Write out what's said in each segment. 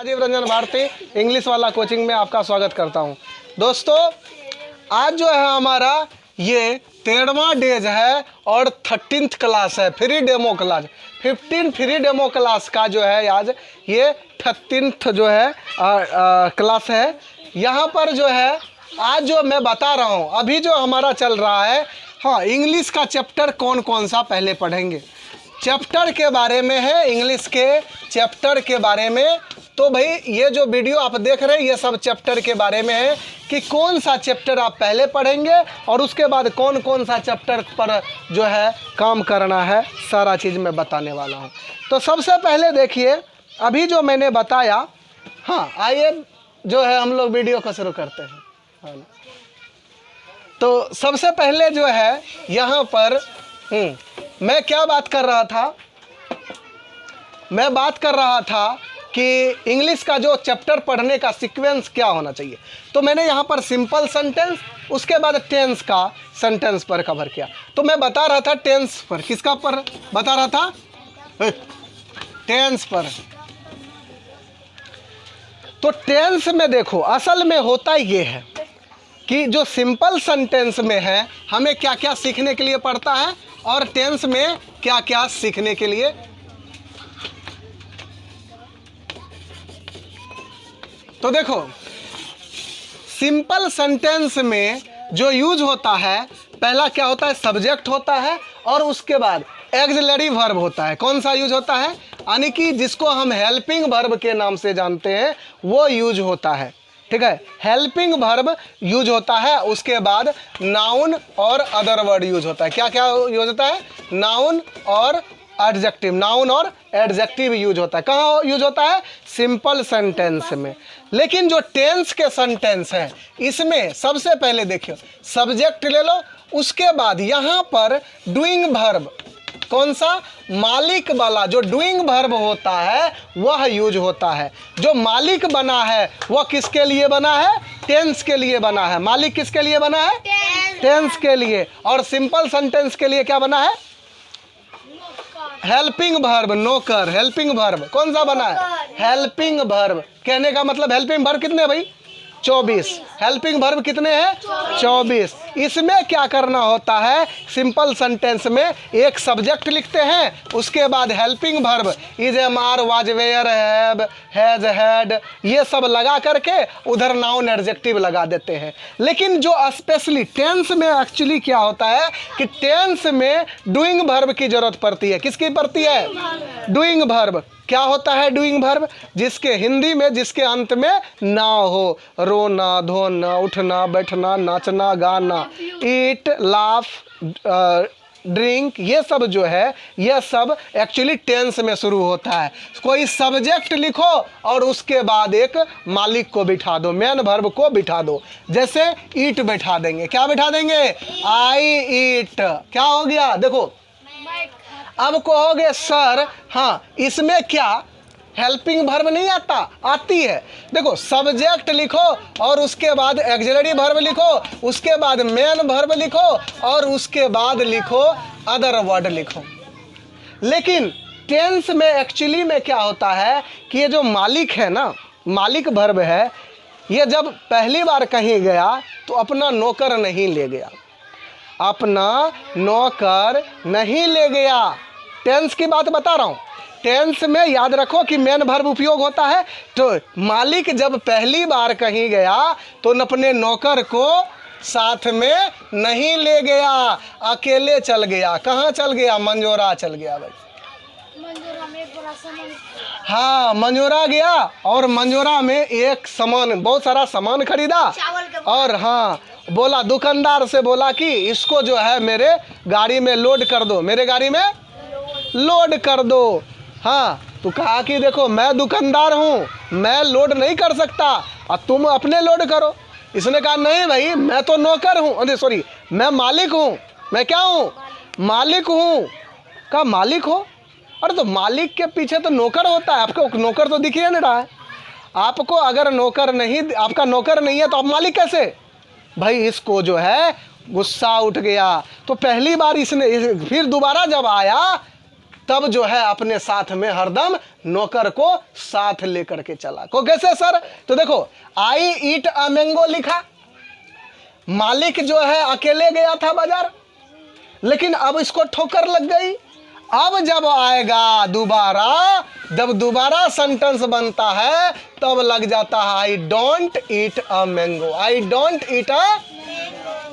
Rajiv Ranjan Bharti English वाला coaching में आपका स्वागत करता हूं। दोस्तों आज जो है हमारा ये 13वां डेज है और 13th क्लास है, free demo class 15 free demo class का जो है आज ये 13th जो है क्लास है। यहाँ पर जो है आज जो मैं बता रहा हूँ अभी जो हमारा चल रहा है, हाँ इंग्लिश का चैप्टर कौन कौन सा पहले पढ़ेंगे, चैप्टर के बारे में है, इंग्लिश के चैप्टर के बारे में। तो भाई ये जो वीडियो आप देख रहे हैं ये सब चैप्टर के बारे में है कि कौन सा चैप्टर आप पहले पढ़ेंगे और उसके बाद कौन कौन सा चैप्टर पर जो है काम करना है, सारा चीज़ मैं बताने वाला हूँ। तो सबसे पहले देखिए अभी जो मैंने बताया, हाँ आइए जो है हम लोग वीडियो को शुरू करते हैं। हाँ। तो सबसे पहले जो है यहाँ पर मैं क्या बात कर रहा था, मैं बात कर रहा था कि इंग्लिश का जो चैप्टर पढ़ने का सीक्वेंस क्या होना चाहिए। तो मैंने यहाँ पर सिंपल सेंटेंस, उसके बाद टेंस का सेंटेंस पर कवर किया। तो मैं बता रहा था टेंस पर, किसका पर बता रहा था, टेंस पर। तो टेंस में देखो असल में होता ये है कि जो सिंपल सेंटेंस में है हमें क्या क्या सीखने के लिए पड़ता है और टेंस में क्या क्या सीखने के लिए। तो देखो सिंपल सेंटेंस में जो यूज होता है, पहला क्या होता है, सब्जेक्ट होता है और उसके बाद ऑक्सिलरी वर्ब होता है। कौन सा यूज होता है, यानी कि जिसको हम हेल्पिंग वर्ब के नाम से जानते हैं वो यूज होता है। ठीक है, हेल्पिंग वर्ब यूज होता है। उसके बाद नाउन और अदर वर्ड यूज होता है। क्या क्या यूज होता है, नाउन और एडजेक्टिव, नाउन और एडजेक्टिव यूज होता है। कहाँ यूज होता है, सिंपल सेंटेंस में। लेकिन जो टेंस के सेंटेंस है इसमें सबसे पहले देखिए सब्जेक्ट ले लो, उसके बाद यहाँ पर डूइंग वर्ब, कौन सा, मालिक वाला जो डूइंग वर्ब होता है वह यूज होता है। जो मालिक बना है वह किसके लिए बना है, टेंस के लिए बना है। मालिक किसके लिए बना है, टेंस के लिए। और सिंपल सेंटेंस के लिए क्या बना है, हेल्पिंग वर्ब, नौकर। हेल्पिंग वर्ब कौन सा बना है, हेल्पिंग वर्ब। कहने का मतलब हेल्पिंग वर्ब कितने भाई, 24। हेल्पिंग वर्ब कितने हैं, 24। इसमें क्या करना होता है, सिंपल सेंटेंस में एक सब्जेक्ट लिखते हैं, उसके बाद helping verb is, am, are, was, were, have, has, had, ये सब लगा करके उधर नाउन एडजेक्टिव लगा देते हैं। लेकिन जो स्पेशली टेंस में एक्चुअली क्या होता है कि टेंस में डूइंग वर्ब की जरूरत पड़ती है। किसकी पड़ती है, डूइंग वर्ब। क्या होता है डूइंग वर्ब, जिसके हिंदी में जिसके अंत में ना हो, रोना, धोना, उठना, बैठना, नाचना, गाना, ईट, लाफ, ड्रिंक, ये सब जो है ये सब एक्चुअली टेंस में शुरू होता है। कोई सब्जेक्ट लिखो और उसके बाद एक मालिक को बिठा दो, मेन वर्ब को बिठा दो। जैसे ईट बिठा देंगे, क्या बिठा देंगे, आई ईट। क्या हो गया, देखो अब कहोगे सर हाँ इसमें क्या हेल्पिंग वर्ब नहीं आता, आती है। देखो सब्जेक्ट लिखो और उसके बाद ऑक्सिलरी वर्ब लिखो, उसके बाद मेन वर्ब लिखो और उसके बाद लिखो अदर वर्ड लिखो। लेकिन टेंस में एक्चुअली में क्या होता है कि ये जो मालिक है ना, मालिक वर्ब है, ये जब पहली बार कहीं गया तो अपना नौकर नहीं ले गया, अपना नौकर नहीं ले गया। टेंस की बात बता रहा हूँ। टेंस में याद रखो कि मेन वर्ब उपयोग होता है। तो मालिक जब पहली बार कहीं गया तो अपने नौकर को साथ में नहीं ले गया, अकेले चल गया। कहाँ चल गया, मंजोरा चल गया भाई। मंजोरा में एक बड़ा सामान, हाँ मंजोरा गया और मंजोरा में एक सामान, बहुत सारा सामान खरीदा और हाँ बोला, दुकानदार से बोला कि इसको जो है मेरे गाड़ी में लोड कर दो, मेरे गाड़ी में लोड कर दो। हाँ तो कहा कि देखो मैं दुकानदार हूँ, मैं लोड नहीं कर सकता और तुम अपने लोड करो। इसने कहा नहीं भाई मैं तो नौकर हूँ, अरे सॉरी मैं मालिक हूँ। मैं क्या हूँ, मालिक हूँ। कहा मालिक हो, अरे तो मालिक के पीछे तो नौकर होता है, आपको नौकर तो दिख ही नहीं रहा है। आपको अगर नौकर नहीं, आपका नौकर नहीं है तो आप मालिक कैसे। भाई इसको जो है गुस्सा उठ गया। तो पहली बार इसने, फिर दोबारा जब आया तब जो है अपने साथ में हरदम नौकर को साथ लेकर के चला। को कैसे सर? तो देखो आई ईट अ मैंगो लिखा, मालिक जो है अकेले गया था बाजार, लेकिन अब इसको ठोकर लग गई। अब जब आएगा दोबारा, जब दोबारा सेंटेंस बनता है तब लग जाता है I don't eat a mango, I don't eat a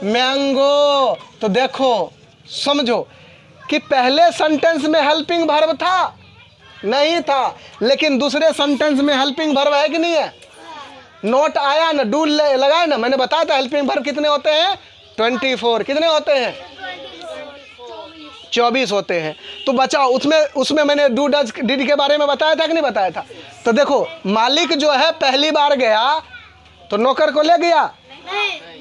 mango. तो देखो समझो कि पहले सेंटेंस में हेल्पिंग वर्ब था नहीं था, लेकिन दूसरे सेंटेंस में हेल्पिंग वर्ब है कि नहीं है? नोट आया ना, डू लगाया ना, मैंने बताया था हेल्पिंग वर्ब कितने होते हैं? 24। कितने होते हैं? 24 होते हैं। तो बचाओ उसमें मैंने डू डज डिड के बारे में बताया था कि नहीं बताया था? तो देखो मालिक जो है पहली बार गया तो नौकर को ले गया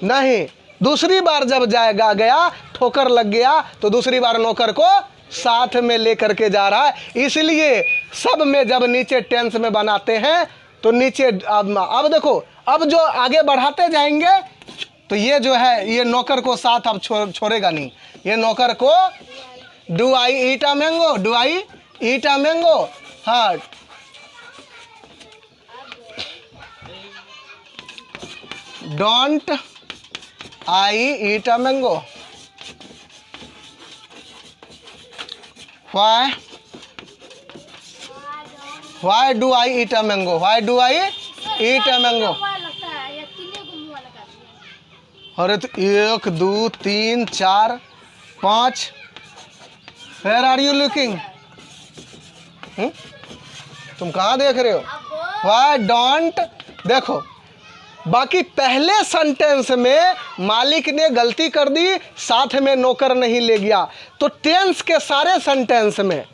नहीं, दूसरी बार जब जाएगा गया ठोकर लग गया तो दूसरी बार नौकर को साथ में लेकर के जा रहा है। इसलिए सब में जब नीचे टेंस में बनाते हैं तो नीचे अब देखो, अब जो आगे बढ़ाते जाएंगे तो ये जो है ये नौकर को साथ अब छोड़ेगा नहीं। ये नौकर को do I eat a mango, do I eat a mango, हाँ don't I eat a mango, why do I eat a mango, why do I eat a mango. अरे तो 1 2 3 4 5, वेयर आर यू लुकिंग? तुम कहाँ देख रहे हो? Why don't, देखो बाकी पहले सेंटेंस में मालिक ने गलती कर दी, साथ में नौकर नहीं ले गया। तो टेंस के सारे सेंटेंस में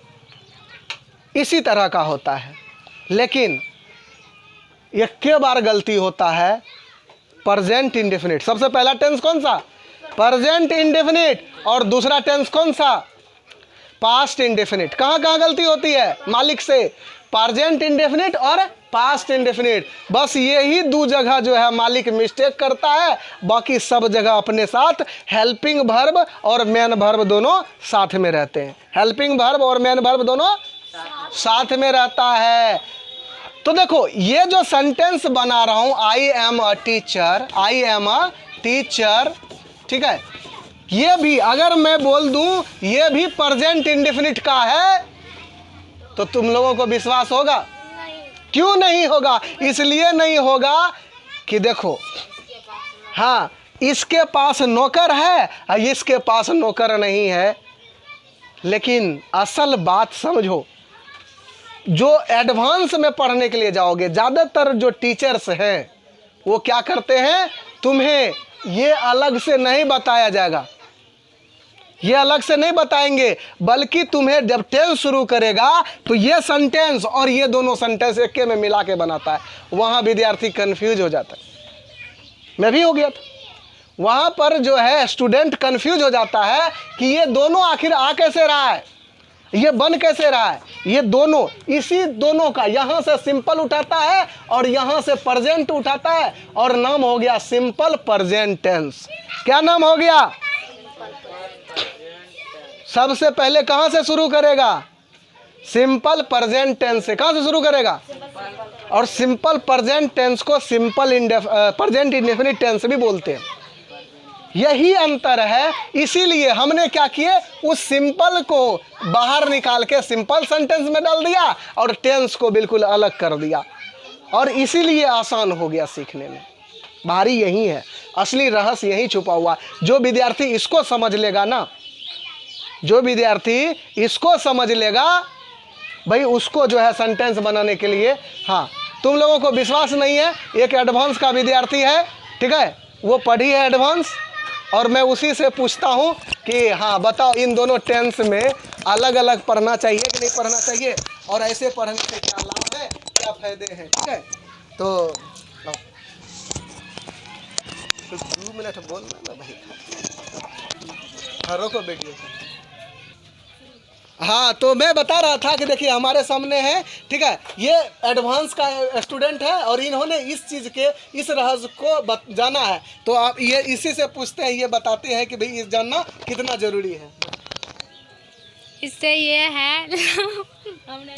इसी तरह का होता है, लेकिन एक के बार गलती होता है प्रेजेंट इंडेफिनिट। सबसे पहला टेंस कौन सा? Present indefinite. और दूसरा टेंस कौन सा? Past indefinite. कहाँ कहाँ गलती होती है मालिक से? प्रेजेंट इंडेफिनिट और पास्ट इंडेफिनिट। बस यही 2 जगह जो है मालिक मिस्टेक करता है, बाकी सब जगह अपने साथ हेल्पिंग वर्ब और मेन वर्ब दोनों साथ में रहते हैं। हेल्पिंग वर्ब और मेन वर्ब दोनों साथ में रहता है। तो देखो ये जो सेंटेंस बना रहा हूं, I am a teacher, I am a teacher, ठीक है, ये भी अगर मैं बोल दूं ये भी प्रेजेंट इंडेफिनिट का है तो तुम लोगों को विश्वास होगा? क्यों नहीं होगा? इसलिए नहीं होगा कि देखो, हाँ इसके पास नौकर है, इसके पास नौकर नहीं है। लेकिन असल बात समझो, जो एडवांस में पढ़ने के लिए जाओगे, ज़्यादातर जो टीचर्स हैं वो क्या करते हैं, तुम्हें ये अलग से नहीं बताया जाएगा, ये अलग से नहीं बताएंगे, बल्कि तुम्हें जब टेंस शुरू करेगा तो ये सेंटेंस और ये दोनों सेंटेंस एक में मिला के बनाता है। वहाँ विद्यार्थी कंफ्यूज हो जाता है, मैं भी हो गया था। वहाँ पर जो है स्टूडेंट कंफ्यूज हो जाता है कि ये दोनों आखिर आ कैसे रहा है, ये बन कैसे रहा है। ये दोनों, इसी दोनों का यहाँ से सिंपल उठाता है और यहाँ से प्रेजेंट उठाता है और नाम हो गया सिंपल प्रेजेंट टेंस। क्या नाम हो गया? सबसे पहले कहाँ से शुरू करेगा? सिंपल प्रेजेंट टेंस से। कहाँ से शुरू करेगा? और सिंपल प्रेजेंट टेंस को सिंपल प्रेजेंट इंडेफिनिट टेंस भी बोलते हैं। यही अंतर है। इसीलिए हमने क्या किए, उस सिंपल को बाहर निकाल के सिंपल सेंटेंस में डाल दिया और टेंस को बिल्कुल अलग कर दिया, और इसीलिए आसान हो गया सीखने में। भारी यही है, असली रहस्य यही छुपा हुआ। जो विद्यार्थी इसको समझ लेगा ना, जो विद्यार्थी इसको समझ लेगा भाई, उसको जो है सेंटेंस बनाने के लिए, हाँ तुम लोगों को विश्वास नहीं है, एक एडवांस का विद्यार्थी है, ठीक है, वो पढ़ी है एडवांस, और मैं उसी से पूछता हूँ कि हाँ बताओ इन दोनों टेंस में अलग अलग पढ़ना चाहिए कि नहीं पढ़ना चाहिए, और ऐसे पढ़ने से क्या लाभ है, क्या फायदे हैं, ठीक है। तो 2 मिनट बोलना ना भाई, हरों को बेटियों। हाँ तो मैं बता रहा था कि देखिए हमारे सामने है, ठीक है, ये एडवांस का स्टूडेंट है और इन्होंने इस चीज़ के, इस रहस्य को जाना है, तो आप ये इसी से पूछते हैं, ये बताते हैं कि भाई इस जानना कितना ज़रूरी है। इससे ये है हमने